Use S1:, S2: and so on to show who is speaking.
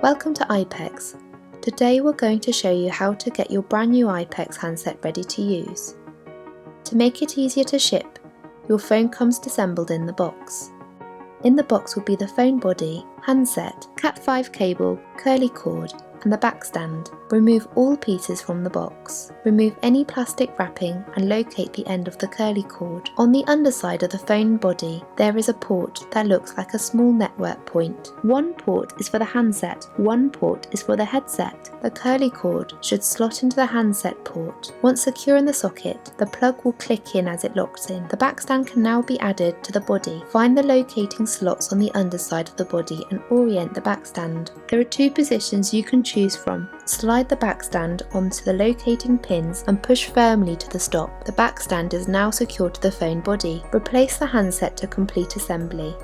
S1: Welcome to iPECS. Today we're going to show you how to get your brand new iPECS handset ready to use. To make it easier to ship, your phone comes disassembled in the box. In the box will be the phone body, handset, Cat5 cable, curly cord and the back stand. Remove all pieces from the box. Remove any plastic wrapping and locate the end of the curly cord. On the underside of the phone body there is a port that looks like a small network point. One port is for the handset, one port is for the headset. The curly cord should slot into the handset port. Once secure in the socket, the plug will click in as it locks in. The back stand can now be added to the body. Find the locating slots on the underside of the body and orient the back stand. There are two positions you can choose from. Slide the back stand onto the locating pins and push firmly to the stop. The back stand is now secured to the phone body. Replace the handset to complete assembly.